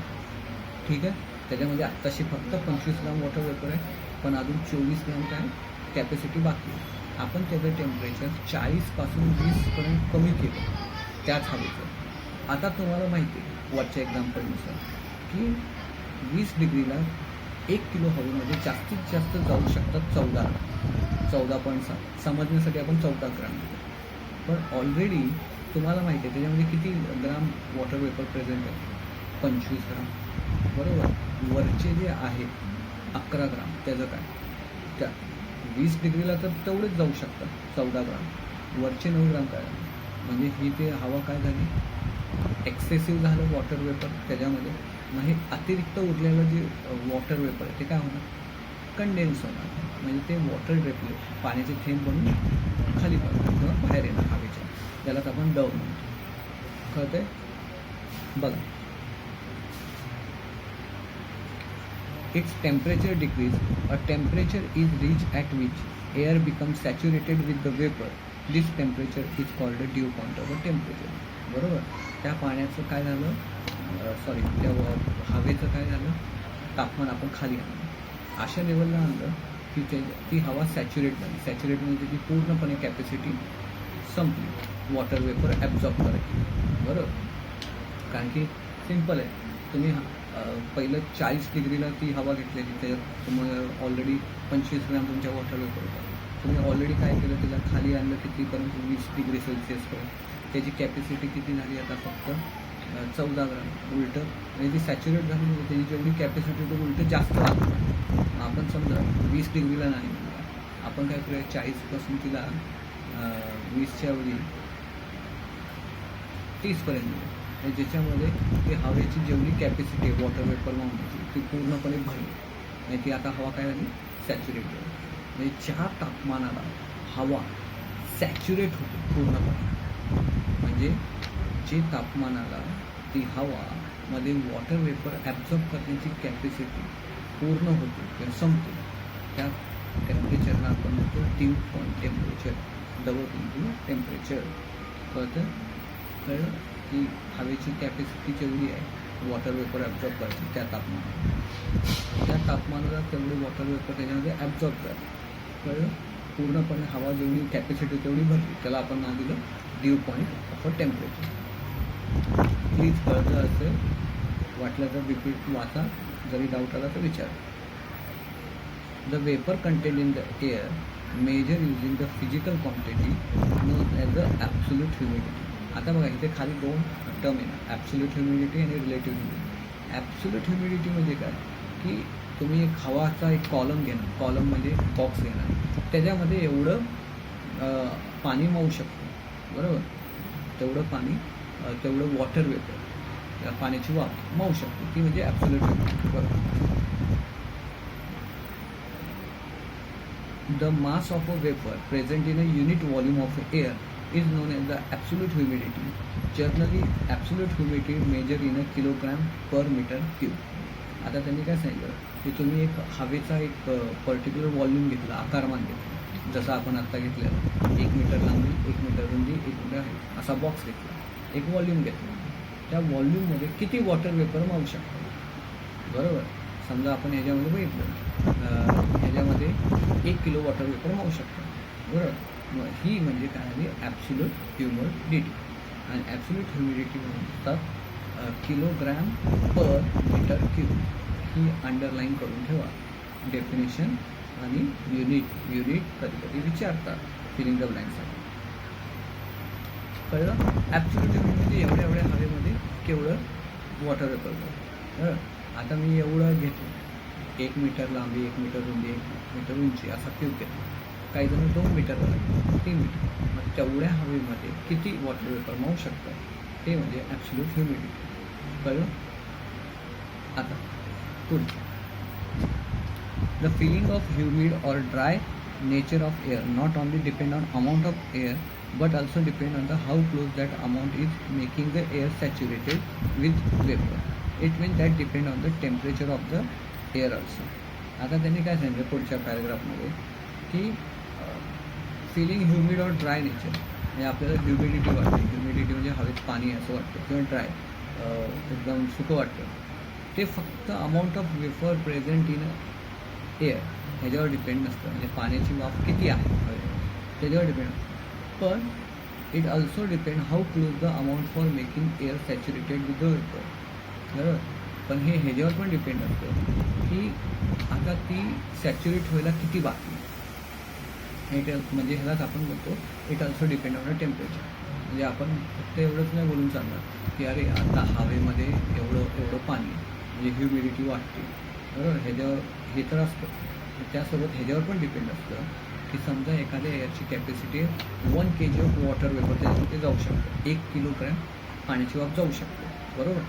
ठीक आहे. त्याच्यामध्ये आत्ताशी फक्त 25 ग्राम वॉटर वेपर आहे, पण अजून 24 ग्राम काय कॅपॅसिटी बाकी आहे. आपण त्याचं टेम्परेचर 40पासून 20पर्यंत कमी केलं त्याच हवेचं. आता तुम्हाला माहिती आहे वरच्या एक्झाम्पलनुसार की 20 डिग्रीला 1 किलो हवेमध्ये जास्तीत जास्त जाऊ शकतात 14.7. समजण्यासाठी आपण 14 ग्राम घेतो. पण ऑलरेडी तुम्हाला माहिती आहे त्याच्यामध्ये किती ग्राम वॉटर वेपर प्रेझेंट आहे, 25 ग्राम, बरोबर. वरचे जे आहे 11 ग्राम, त्याचं काय, त्या 20 डिग्रीला तर तेवढेच जाऊ शकतात 14 ग्राम, वरचे 9 ग्राम काय, म्हणजे ही ते हवा काय झाली, एक्सेसिव्ह झालं वॉटर वेपर त्याच्यामध्ये. मग हे अतिरिक्त उरलेलं जे वॉटर वेपर आहे ते काय होणार, कंडेन्स होणार, म्हणजे ते वॉटर ड्रेपलेट, पाण्याचे थेंब बनून खाली पडणार किंवा बाहेर येणार हवेच्या, त्यालाच आपण डव म्हणतो, कळतंय. बघा, its temperature decrease, a temperature is reached at which air becomes saturated with the vapor. This temperature is called a dew point of a temperature. बरोबर. त्या पाण्याचं काय झालं, त्या हवेचं काय झालं, तापमान आपण खाली आणलं, अशा लेवलला आणलं की ती हवा सॅच्युरेट झाली. सॅच्युरेट म्हणजे त्याची पूर्णपणे कॅपॅसिटी संपली वॉटर वेपर ॲब्झॉर्ब करायची, बरोबर. कारण की सिम्पल आहे, तुम्ही पहिलं 40 डिग्रीला ती हवा घेतलेली, त्याच्यात तुम्हाला ऑलरेडी 25 ग्राम तुमच्या वॉटर वेपर होता. तुम्ही ऑलरेडी काय केलं, त्याला खाली आणलं कितीपर्यंत 20 डिग्री सेल्सिअसपर्यंत. त्याची कॅपॅसिटी किती झाली आता, फक्त 14 ग्राम. उलटं म्हणजे ती सॅच्युरेट झाली, म्हणजे त्याची जेवढी कॅपॅसिटी होती उलटं जास्त लागतं. आपण समजा 20 डिग्रीला नाही, आपण काय करूया 40पासून तिला 20च्या ऐवजी 30पर्यंत, ज्याच्यामध्ये ती हवेची जेवढी कॅपॅसिटी आहे वॉटर वेपर मावण्याची ती पूर्णपणे भरली, आणि ती आता हवा काय झाली, सॅच्युरेट झाली. म्हणजे 4 तापमानाला हवा सॅच्युरेट होते पूर्णपणे. म्हणजे जे तापमानाला ती हवा मध्ये वॉटर वेपर ॲब्झॉर्ब करण्याची कॅपॅसिटी पूर्ण होते किंवा संपते, त्या टेम्परेचरला आपण म्हणतो ड्यू पॉईंट टेम्परेचर, टेम्परेचर. कळलं की हवेची कॅपॅसिटी जेवढी आहे वॉटर वेपर ॲब्झॉर्ब करायची त्या तापमानाला तेवढे वॉटर वेपर त्याच्यामध्ये ॲब्झॉर्ब करायचं, कळलं. पूर्णपणे हवा जेवढी कॅपॅसिटी तेवढी भरली, त्याला आपण नाव दिलं due point of a temperature. Please कळतं असेल, वाटलं तर रिपीट वाचा, जरी डाऊट आला तर विचार. The vapour content in the air measure using the physical quantity known as the absolute humidity. आता बघा इथे खाली 2 टर्म येणार, ॲब्सोल्यूट ह्युमिडिटी आणि रिलेटिव्ह ह्युमिडिटी. ॲब्सोल्यूट ह्युमिडिटी म्हणजे काय की तुम्ही एक हवाचा एक कॉलम घेणार, कॉलम म्हणजे बॉक्स घेणार, त्याच्यामध्ये एवढं पाणी मावू शकतं, बरोबर. तेवढं पाणी, तेवढं वॉटर वेपर, या पाण्याची वाफ मावू शकते, ती म्हणजे ॲब्सोल्यूट ह्युमिडिटी, बरोबर. The mass of a vapor present in a unit volume of air is known as the absolute humidity. Generally, absolute humidity measured in a kilogram per meter cube. आता त्यांनी काय सांगितलं की तुम्ही एक हवेचा एक पर्टिक्युलर व्हॉल्यूम घेतला, आकारमान घेतला, जसं आपण आत्ता घेतलेलं 1 मीटर लांबी, 1 मीटर रुंदी, 1 मीटर आहे असा बॉक्स घेतला, एक व्हॉल्यूम घेतला. त्या व्हॉल्यूममध्ये किती वॉटर वेपर मावू शकतो, बरोबर. समजा आपण ह्याच्यामध्ये बघितलं, ह्याच्यामध्ये 1 किलो वॉटर वेपर मावू शकतो. बरोबर. मग ही म्हणजे काय आली ॲब्सोल्यूट ह्युमिडिटी. आणि ॲब्सोल्यूट ह्युमिडिटी म्हणतात किलोग्रॅम पर मीटर क्यूब. ही अंडरलाईन करून ठेवा डेफिनेशन आणि युनिट कधी कधी विचारतात फिलिंग द ब्लँकसाठी. कळलं. ॲब्सोल्यूट ह्युमिडिटी एवढ्या हवेमध्ये केवढं वॉटर वेपर बरं. आता मी एवढं घेतो 1 मीटर लांबी, 1 मीटर रुंदी, 1 मीटर उंची असा क्यूब घेतो. काही जण 2 मीटरला लागेल, 3 मीटर. मग तेवढ्या हवेमध्ये किती वॉटर वेपर मावू शकतं ते म्हणजे ॲब्सोल्यूट ह्युमिडिटी. कळलं. आता पुढे the feeling of humid or dry nature of air not only depend on amount of air but also depend on the how close that amount is making the air saturated with vapor. It means that depend on the temperature of the air also. आता त्यांनी काय सांगितलं पुढच्या पॅराग्राफमध्ये की feeling humid or dry nature म्हणजे आपल्याला humidity वाटते. ह्युमिडिटी म्हणजे हवेत पाणी असं वाटतं किंवा ड्राय एकदम सुकं वाटतं. ते फक्त amount of vapour present in air ह्याच्यावर डिपेंड नसतं. म्हणजे पाण्याची वाफ किती आहे त्याच्यावर डिपेंड असतं. पण it also depend how close the amount for making air saturated with the vapour. बरोबर. पण हे ह्याच्यावर पण डिपेंड असतं की आता ती सॅच्युरेट व्हायला किती बाकी. म्हणजे ह्यालाच आपण बोलतो it also depend on the temperature. म्हणजे आपण फक्त एवढंच नाही बोलून चालणार की अरे आता हवेमध्ये एवढं पाणी म्हणजे ह्युमिडिटी वाटते. बरोबर. ह्याच्यावर हे तर असतं. त्यासोबत ह्याच्यावर पण डिपेंड असतं की समजा एखाद्या एअरची capacity 1 kg of water vapour त्याच्यामध्ये जाऊ शकतो. 1 किलोग्रॅम पाण्याची वाफ जाऊ शकते. बरोबर.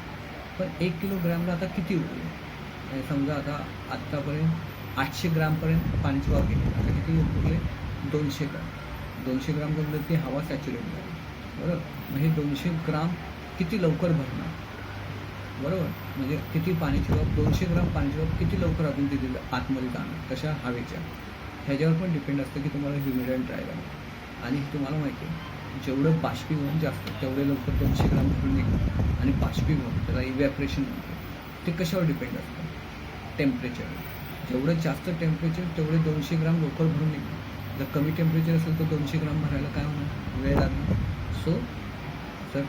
पण 1 किलोग्रॅमला आता किती उरले. समजा आता आत्तापर्यंत 800 ग्रामपर्यंत पाण्याची वाफ गेली. आता किती उरले 200 ग्राम. 200 ग्राम जमलं की हवा सॅच्युरेट झाली. बरोबर. मग हे 200 ग्राम किती लवकर भरणार. बरोबर. म्हणजे किती पाण्याची वाफ 200 ग्राम पाण्याची वाफ किती लवकर अजून तिथे आतमध्ये जाणार कशा हवेच्या ह्याच्यावर पण डिपेंड असतं की तुम्हाला ह्युमिड अँड ड्राय लागेल. आणि तुम्हाला माहिती आहे जेवढं बाष्पीभवन जास्त तेवढे लवकर 200 ग्राम भरून निघतं. आणि बाष्पीभवन त्याला इव्हॅपरेशन म्हणतो ते कशावर डिपेंड असतं टेम्परेचर. जेवढं जास्त टेम्परेचर तेवढे 200 ग्राम लवकर भरून निघतं. जर कमी टेम्परेचर असेल तर 200 ग्राम भरायला काय होणार वेळ लागणार. सो तर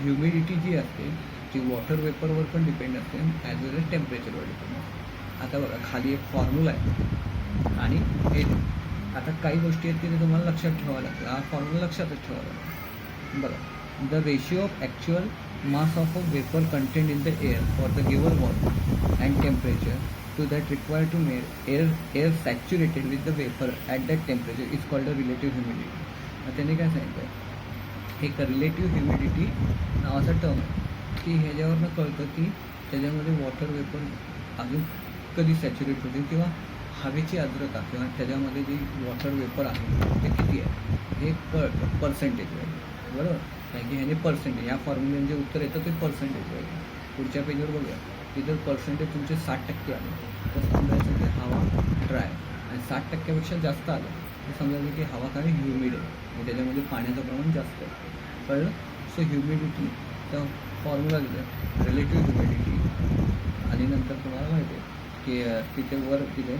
ह्युमिडिटी जी असते ती वॉटर वेपरवर पण डिपेंड असते ॲज वेल एज टेम्परेचरवर डिपेंड असते. आता बघा खाली एक फॉर्म्युला आहे आणि हे आता काही गोष्टी आहेत की ते तुम्हाला लक्षात ठेवावं लागतं. हा फॉर्म्युला लक्षातच ठेवावा लागतो. बघा the ratio of actual mass of a vapour content in the air for the given volume and temperature to that required to make air saturated with the vapour at that temperature is called the relative humidity. त्यांनी काय सांगितलं एक relative humidity नावाचा term आहे की ह्याच्यावरनं कळतं की त्याच्यामध्ये वॉटर वेपर अजून कधी सॅच्युरेट होते किंवा हवेची आर्द्रता किंवा त्याच्यामध्ये जी वॉटर वेपर आहे ते किती आहे हे कळतं पर्सेंटेज वाईज. बरोबर. कारण की ह्याने पर्सेंटेज ह्या फॉर्म्युलेने जे उत्तर येतं ते पर्सेंटेज वाईज. पुढच्या पेजवर बघूया की जर पर्सेंटेज तुमचे 60% आले तर समजायचं की हवा ड्राय आणि 60%पेक्षा जास्त आलं तर समजायचं की हवा काय ह्युमिड आहे आणि त्याच्यामध्ये पाण्याचं प्रमाण जास्त आहे. कळलं. सो ह्युमिडिटी तर फॉर्म्युला दिलं रिलेटिव्ह ह्युमिडिटी आणि नंतर तुम्हाला माहिती आहे की तिथे वर दिले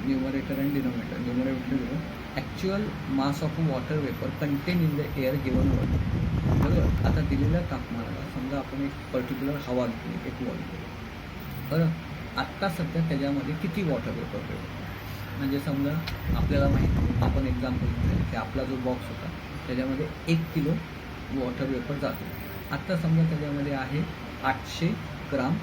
न्यूमरेटर अँड डिनोमिनेटर. न्यूमरेटर दिलं actual mass of water vapour contain in the air given volume. बरोबर. आता दिलेल्या तापमानाला समजा आपण एक पर्टिक्युलर हवा घेतली एक वॉल्यूम. बरं. आत्ता सध्या त्याच्यामध्ये किती वॉटर वेपर भेटतो. म्हणजे समजा आपल्याला माहिती आपण एक्झाम्पल घेतलं की आपला जो बॉक्स होता त्याच्यामध्ये 1 किलो वॉटर वेपर जातो. आत्ता समजा त्याच्यामध्ये आहे 800 ग्राम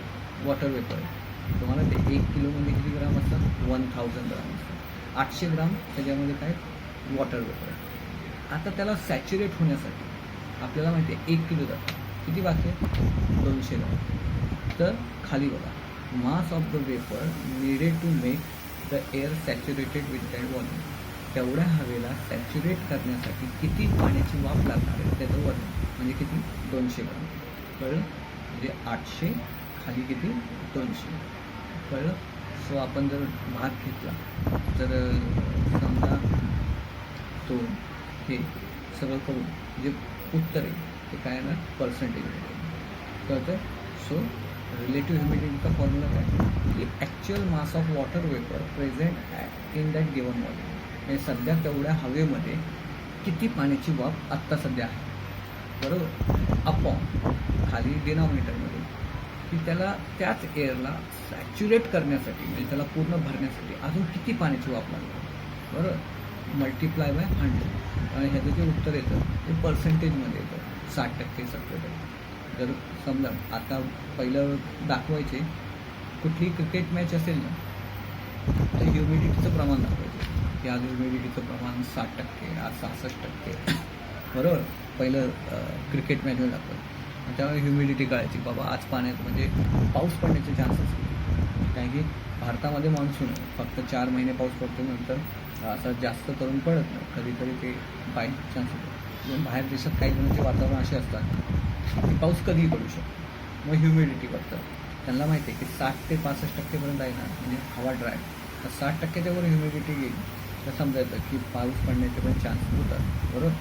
वॉटर वेपर आहे. तुम्हाला ते 1 किलोमध्ये किती ग्राम असतात 1000 ग्राम असतात. 800 ग्राम त्याच्यामध्ये काय वॉटर वेपर आहे. आता त्याला सॅच्युरेट होण्यासाठी आपल्याला माहिती आहे 1 किलो जातं किती बाकी आहे 200 ग्राम. तर खाली बघा mass of the vapour needed to make the air saturated with that volume. तेवढ्या हवेला सॅच्युरेट करण्यासाठी किती पाण्याची वाफ लागणार आहे त्याचं वजन म्हणजे किती 200 ग्राम. कळलं. म्हणजे 800 खाली किती 200. कळलं. सो आपण जर भाग घेतला तर समजा तो हे सगळं करून जे उत्तर आहे ते काय येणार पर्सेंटेज कळतं. सो रिलेटिव्ह ह्युमिडिटीचा फॉर्म्युला काय की actual mass of water vapour present in that given volume. हे सध्या तेवढ्या हवेमध्ये किती पाण्याची वाफ आत्ता सध्या आहे, बरोबर. अपॉन खाली डिनॉमिनेटरमध्ये की त्याला त्याच एअरला सॅच्युरेट करण्यासाठी म्हणजे त्याला पूर्ण भरण्यासाठी अजून किती पाण्याची वाफ लागते, बरोबर. मल्टिप्लाय बाय 100 आणि ह्याचं जे उत्तर येतं ते पर्सेंटेजमध्ये येतं 60%, 70%. जर समजा आता पहिलं दाखवायचे कुठली क्रिकेट मॅच असेल ना तर ह्युमिडिटीचं प्रमाण दाखवायचं की आज ह्युमिडिटीचं प्रमाण 60%, आज 66%, बरोबर. पहिलं क्रिकेट मॅचमध्ये दाखवायचं. त्यामुळे ह्युमिडिटी कळायची बाबा आज पाण्यात म्हणजे पाऊस पडण्याचे चान्सेस किती. कारण की भारतामध्ये मान्सून फक्त 4 महिने पाऊस पडतो, नंतर असं जास्त करून पडत नाही. कधीतरी ते बाय चान्स होतो. बाहेर देशात काही जणांचे वातावरण असे असतात की पाऊस कधीही पडू शकतो. मग ह्युमिडिटी बघतात, त्यांना माहिती आहे की 60 ते 65% आहे ना म्हणजे हवा ड्राय, तर 60%च्या वर ह्युमिडिटी गेली तर समजायचं की पाऊस पडण्याचे पण चान्स होतात, बरोबर.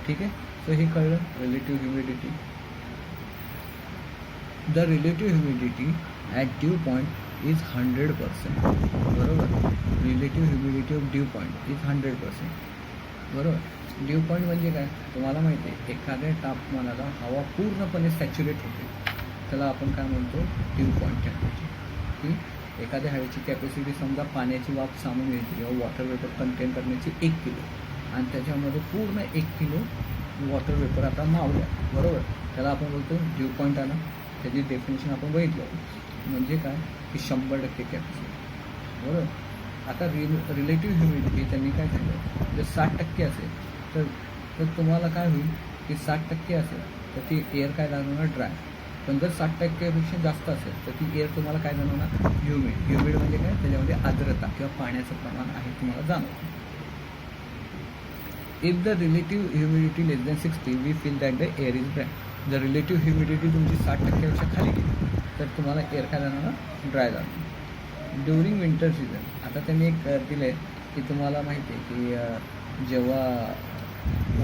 ठीक आहे. सो हे कळलं relative humidity. The relative humidity at due point is 100%, बरोबर. Relative humidity of due point is 100%, बरोबर. ड्यू पॉईंट म्हणजे काय तुम्हाला माहिती आहे, एखाद्या तापमानाला हवा पूर्णपणे सॅच्युरेट होते त्याला आपण काय म्हणतो ड्यू पॉईंट टेम्परेचर. की एखाद्या हवेची कॅपॅसिटी समजा पाण्याची वाफ सामावून घ्यायची किंवा वॉटर वेपर कंटेन करण्याची 1 किलो आणि त्याच्यामध्ये पूर्ण 1 किलो वॉटर वेपर आता मावल्या, बरोबर. त्याला आपण बोलतो ड्यू पॉईंट आला. त्याची डेफिनेशन आपण बघितलं म्हणजे काय की 100% कॅपॅसिटी, बरोबर. आता रिलेटिव्ह ह्युमिडिटी त्यांनी काय सांगितलं जर 60% असेल तर तुम्हाला काय होईल की 60% असेल तर ती एअर काय जाणवणार ड्राय. पण जर 60%पेक्षा जास्त असेल तर ती एअर तुम्हाला काय जाणवणार ह्युमिड म्हणजे काय त्याच्यामध्ये आर्द्रता किंवा पाण्याचं प्रमाण आहे तुम्हाला जाणवतं. If the relative humidity less than 60 we feel that the air is dry. जर रिलेटिव्ह ह्युमिडिटी तुमची 60%पेक्षा खाली गेली तर तुम्हाला एअर काय जाणवणार ड्राय जाणार. ड्युरिंग विंटर सीझन आता त्यांनी एक दिलं आहे की तुम्हाला माहिती आहे की जेव्हा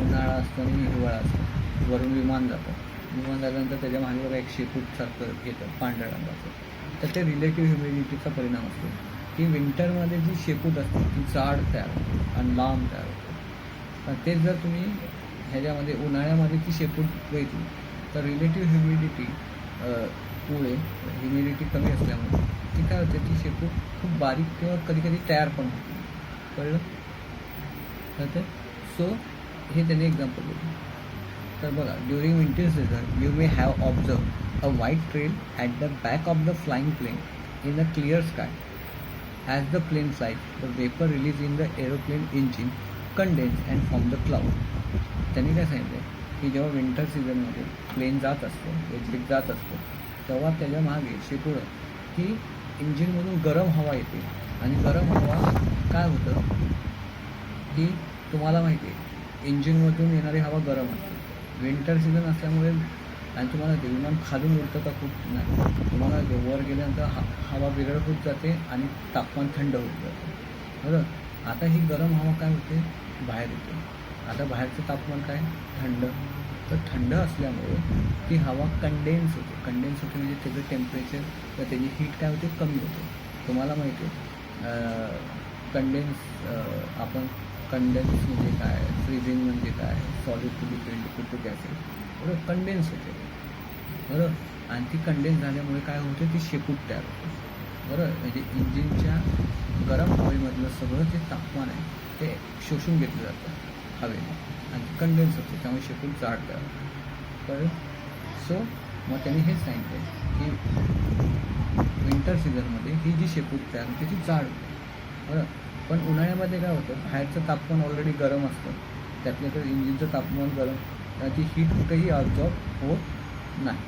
उन्हाळा असतो आणि हिवाळा असतो वरून विमान जातं, विमान झाल्यानंतर त्याच्या मागे बघा एक शेपूटसारखं येतं पांढऱ्या रंगाचं, तर ते रिलेटिव्ह ह्युमिडिटीचा परिणाम असतो की विंटरमध्ये जी शेपूट असते ती जाड तयार होते आणि लांब तयार होते. पण तेच जर तुम्ही ह्याच्यामध्ये उन्हाळ्यामध्ये ती शेपूट बघितली तर रिलेटिव्ह ह्युमिडिटी मुळे ह्युमिडिटी कमी असल्यामुळे ती काय होते ती शेपूट खूप बारीक किंवा कधी कधी तयार पण होते, कळलं तर. सो हे त्यांनी एक्झाम्पल दिलं. तर बघा during winter season you may have observe a white trail at the back of the flying plane in a clear sky. As the plane flies the vapour release in the aeroplane engine condense and form the cloud. त्यांनी काय सांगितलं की जेव्हा winter सीझनमध्ये plain जात असतो exit जात असतो तेव्हा त्याच्या मागे शेपूट की इंजिनमधून गरम हवा येते आणि गरम हवा काय होतं की तुम्हाला माहिती आहे इंजिनमधून येणारी हवा गरम असते. विंटर सीझन असल्यामुळे आणि तुम्हाला ते विमान खालून उडतं का खूप नाही, तुम्हाला वर गेल्यानंतर हवा विरळ होत जाते आणि तापमान थंड होत जाते, बरोबर. आता ही गरम हवा काय होते बाहेर येते. आता बाहेरचं तापमान काय थंड, तर थंड असल्यामुळे ती हवा कंडेन्स होते म्हणजे त्याचं टेम्परेचर किंवा त्याची हीट काय होते कमी होते. तुम्हाला माहिती आहे आपण कंडेन्स म्हणजे काय, फ्रीजिंग म्हणजे काय, solid to liquid to gases, बरोबर. कंडेन्स होते, बरोबर. आणि ती कंडेन्स झाल्यामुळे काय होते ती शेपूट तयार होते, बरोबर. म्हणजे इंजिनच्या गरम हवेमधलं सगळं जे तापमान आहे ते शोषून घेतलं जातं हवेने आणि कंडेन्स होते त्यामुळे शेपूट जाड तयार होते, बरोबर. सो मग त्यांनी हेच सांगितलं की विंटर सीझनमध्ये ही जी शेपूट तयार होते ती जाड होते, बरोबर. पण उन्हाळ्यामध्ये काय होतं बाहेरचं तापमान ऑलरेडी गरम असतं, त्यातलं तर इंजिनचं तापमान गरम, ती हीट कुठेही ऑब्झॉर्ब होत नाही,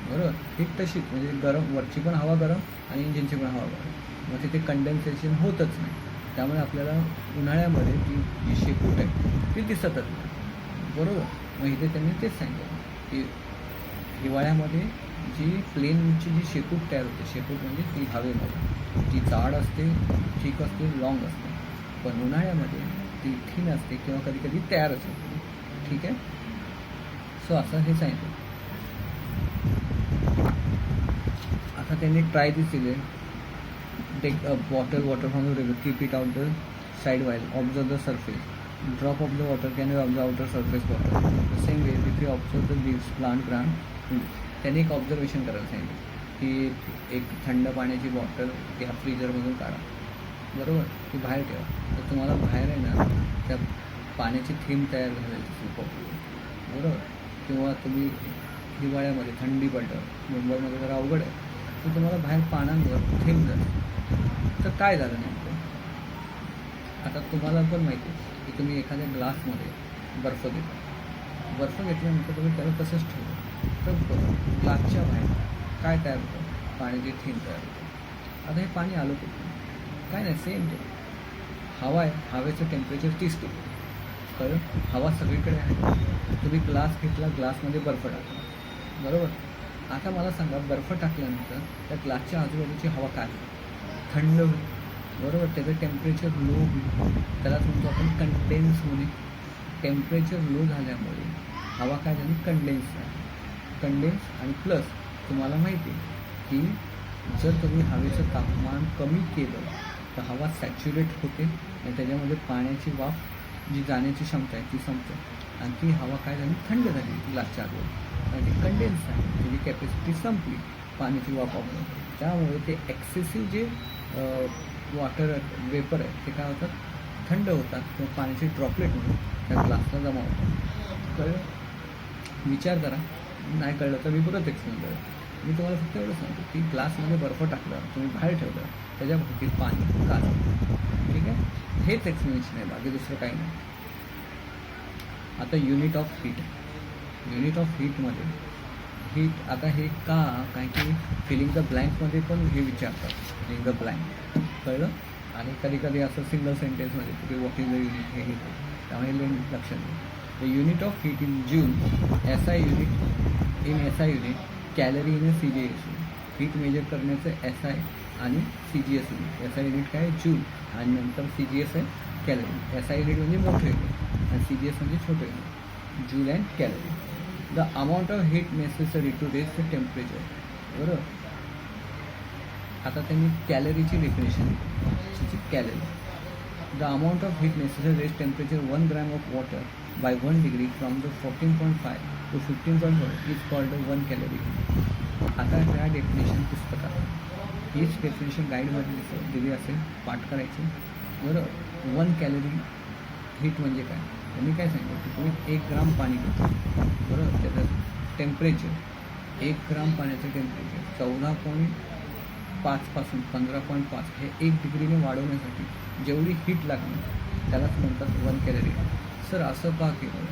बरोबर. हीट तशीच म्हणजे गरम वरची पण हवा गरम आणि इंजिनची पण हवा गरम, मग तिथे कंडेन्सेशन होतच नाही. त्यामुळे आपल्याला उन्हाळ्यामध्ये ती जी शेपूट आहे ती दिसतच नाही, बरोबर. मग इथे त्यांनी तेच सांगितलं की हिवाळ्यामध्ये जी प्लेनची जी शेपूट तयार होते, शेपूट म्हणजे ती हवेमध्ये ती जाड असते, ठीक असते, लॉंग असते. पण उन्हाळ्यामध्ये ती थिन असते किंवा कधी कधी तयारच होते, ठीक आहे. सो असं हे सांगितलं. आता त्यांनी ट्राय दिस दिले take a bottle water from the river keep it out the side while observe the surface. Drop of the water can be of the outer surface water. The same way if you observe the leaves, plant, ground, त्याने एक observation करायला सांगितलं की एक थंड पाण्याची bottle त्या फ्रीजरमधून काढा, बरोबर, ती बाहेर ठेवा. तर तुम्हाला बाहेर आहे ना त्या पाण्याची थेंब तयार झालेली खूप, बरोबर. किंवा तुम्ही हिवाळ्यामध्ये थंडी पडतं, मुंबईमध्ये जरा अवघड आहे, तर तुम्हाला बाहेर पानांवर थेंब झालं, तर काय झालं नेमकं. आता तुम्हाला पण माहिती आहे की तुम्ही एखाद्या ग्लासमध्ये बर्फ घेतल्यानंतर तुम्ही त्याला तसंच ठेवलं, तर ग्लासच्या बाहेर काय तयार होतं, पाण्याची थेंब तयार होतं. आता हे पाणी आलं कुठून, काय नाही, सेम ते हवा आहे, हवेचं टेम्परेचर 30 डिग्री, कळलं. हवा सगळीकडे आहे. तुम्ही ग्लास घेतला, ग्लासमध्ये बर्फ टाकला, बरोबर. आता मला सांगा, बर्फ टाकल्यानंतर त्या ग्लासच्या आजूबाजूची हवा काय होईल, थंड होईल, बरोबर. त्याचं टेम्परेचर लो होईल, त्याला म्हणतो आपण कंडेन्स होणे. टेम्परेचर लो झाल्यामुळे हवा काय झाली, कंडेन्स आणि प्लस तुम्हाला माहिती आहे की जर तुम्ही हवेचं तापमान कमी केलं तर हवा सॅच्युरेट होते आणि त्याच्यामध्ये पाण्याची वाफ जी जाण्याची क्षमता आहे ती संपते, आणि ती हवा काय झाली, थंड झाली ग्लासच्या आजूबाजू, आणि ती कंडेन्स आहे, त्याची कॅपॅसिटी संपली पाण्याची वाफ वापरून. त्यामुळे ते एक्सेसिव्ह जे वॉटर वेपर आहे ते काय होतात, थंड होतात, किंवा पाण्याचे ड्रॉपलेट म्हणून त्या ग्लासला जमा होतात. कळलं. विचार करा, नाही कळलं तर मी परत एक्सप्लेन करेन. मी तुम्हाला फक्त एवढं सांगतो की ग्लासमध्ये बर्फ टाकला, तुम्ही बाहेर ठेवलं, त्याच्या भोवती पाणी का जातं, ठीक आहे. हेच एक्सप्लेनेशन आहे, बाकी दुसरं काही नाही. आता युनिट ऑफ हीटमध्ये हीट, आता हे का, काय की फिलिंग द ब्लँकमध्ये पण हे विचारतात, फिलिंग द ब्लँक, कळलं. आणि कधी कधी असं सिंगल सेंटेन्समध्ये की व्हॉट इज द युनिट हे घेतो, त्यामुळे लक्षात घ्या. The unit of heat in joule, SI unit calorie in CGS. Heat measure करण्याचं SI आणि CGS युनिट. SI युनिट काय आहे, जूल, आणि नंतर CGS आहे कॅलरी. SI युनिट म्हणजे मोठं युनिट आणि CGS म्हणजे छोटं unit, joule and calorie. The amount of heat necessary to raise the temperature, बरोबर. आता त्यांनी कॅलरीची डेफिनेशन दिली, calorie. The amount of heat necessary raise temperature 1 gram of water by 1 degree from the 14.5 to 15.1 is called 1 calorie. आता ह्या definition पुस्तकात हीच definition गाईडमध्ये दिली असेल, पाठ करायची, बरोबर. 1 कॅलरी हीट म्हणजे काय, त्यांनी काय सांगितलं की तुम्ही 1 ग्राम पाणी घेतो, बरोबर. त्याचं टेम्परेचर 1 ग्राम पाण्याचं टेम्परेचर 14.5 पासून 15.5 हे 1 डिग्रीने वाढवण्यासाठी जेवढी हीट लागली त्यालाच म्हणतात 1 कॅलरी. सर असं का केलं,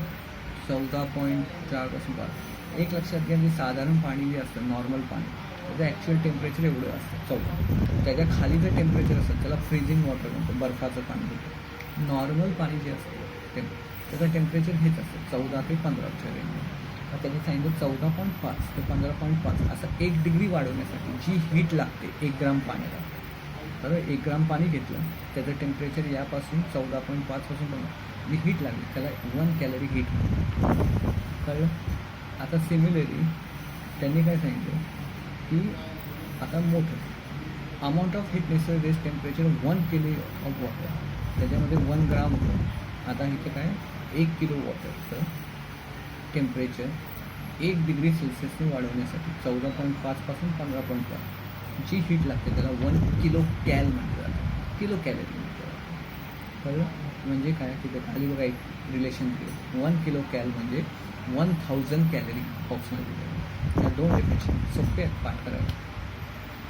14.4 पासून 12. एक लक्षात घ्या, जे साधारण पाणी जे असतं, नॉर्मल पाणी, त्याचं ॲक्च्युअल टेम्परेचर एवढं असतं 14. त्याच्या खाली जे टेम्परेचर असतं त्याला फ्रीजिंग वॉटर म्हणतो, बर्फाचं पाणी होतं. नॉर्मल पाणी जे असतं त्याचं टेम्परेचर हेच असतं 14 ते 15च्या रेंजमध्ये. त्यांनी सांगितलं 14.5 ते 15.5 असं 1 डिग्री वाढवण्यासाठी जी हीट लागते 1 ग्राम पाण्याला, बरोबर. 1 ग्राम पाणी घेतलं, त्याचं टेम्परेचर यापासून 14.5 पासून जी हीट लागली त्याला 1 कॅलरी हीट म्हणतात, कळलं. आता सिमिलरली त्यांनी काय सांगितलं की आता मोठं amount of heat necessary raise temperature 1 kilo of water, त्याच्यामध्ये 1 ग्राम होतं. आता इथे काय 1 किलो वॉटरचं टेम्परेचर 1 डिग्री सेल्सिअसने वाढवण्यासाठी 14.5 पासून 15.5 जी हीट लागते त्याला 1 किलो कॅल म्हटलं जातं, किलो कॅलरी म्हटलं जातं, कळलं. म्हणजे काय, तिथे खाली बघा एक रिलेशन दिलं, 1 किलो कॅल म्हणजे 1000 कॅलरी बॉक्समध्ये दिलं. या 2 डेफिनेशन सोपे आहेत पाठ करायला.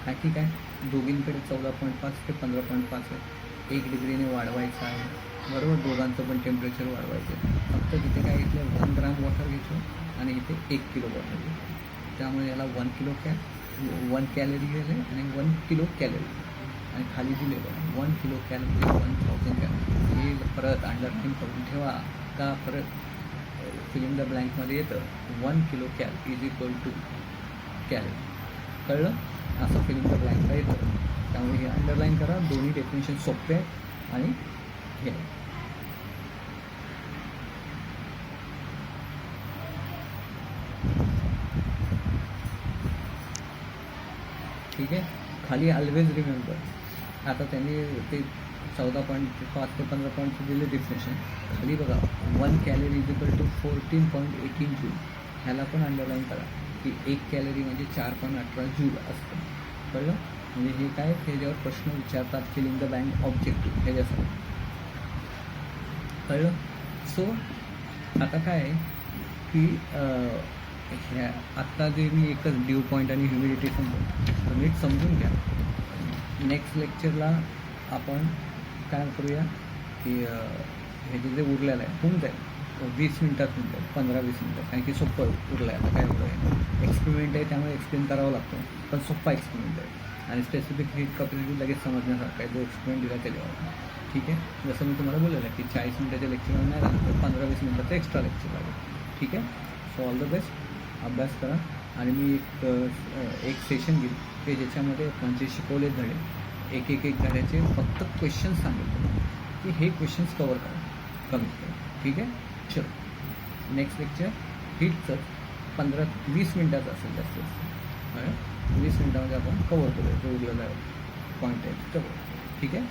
काय की काय, दोघींकडे 14.5 ते 15.5 आहे, 1 डिग्रीने वाढवायचं आहे, बरोबर. दोघांचं पण टेम्परेचर वाढवायचं आहे. फक्त तिथे काय घेतलं, 1 ग्राम वॉटर घेतो आणि इथे 1 किलो वॉटर घेतो, त्यामुळे याला 1 कॅलरी गेले आणि 1 किलो कॅलरी, आणि खाली दिलेलं 1 किलो कॅल म्हणजे 1000 कॅलरी. हे परत अंडरलाईन करून ठेवा, का परत फिलिंग द ब्लँकमध्ये येतं 1 kilo cal is equal to calorie, कळलं. असं फिलिंग द ब्लँकला येतं, त्यामुळे हे अंडरलाईन करा. दोन्ही डेफिनेशन सोपे आहेत आणि हे ठीक आहे. खाली ऑलवेज रिमेंबर, आता त्यांनी ते 14.5 ते 15 दिले डिफिनेशन. खाली बघा 1 calorie is equal to 14.18 joule. ह्याला पण अंडरलाईन करा की 1 कॅलरी म्हणजे 4.18 जूल असतं. कळलं? म्हणजे हे काय ह्याच्यावर प्रश्न विचारतात, फिलिंग द बँक ऑब्जेक्टिव्ह ह्याच्यासाठी. कळलं? सो आता काय आहे की ह्या आत्ता जे मी एकच ड्यू पॉईंट आणि ह्युमिडिटी समजून तर नीट समजून घ्या. नेक्स्ट लेक्चरला आपण काय करूया की हे जे उरलेलं आहे होऊन जाईल 20 मिनटात होऊन जाईल, 15-20 मिनटात, कारण की सोपं उरलं आहे. आता काय एवढं आहे, एक्सपेरिमेंट आहे त्यामुळे एक्सप्लेन करावं लागतं, पण सोप्पा एक्सपेरिमेंट आहे आणि स्पेसिफिक हीट कॅपॅसिटी लगेच समजण्यासारखं आहे जो एक्सपेरिमेंट दिला त्याच्यावर. ठीक आहे, जसं मी तुम्हाला बोललेलं आहे की 40 मिनटाच्या लेक्चरवर नाही लागलं तर 15-20 मिनटाचं एक्स्ट्रा लेक्चर लागेल. ठीक आहे, सो ऑल द बेस्ट, अभ्यास करा. आणि मी एक सेशन घेईन की ज्याच्यामध्ये म्हणजे शिकवले धडे एक धड्याचे फक्त क्वेश्चन्स सांगितले की हे क्वेश्चन्स कवर करा कमीत कमी. ठीक आहे, चलो नेक्स्ट लेक्चर हीटचं 15-20 मिनटाचं असेल जास्त जास्त. 20 मिनटामध्ये आपण कवर करूया जो उरलेला पॉईंट आहे कवर. ठीक आहे,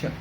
चलो.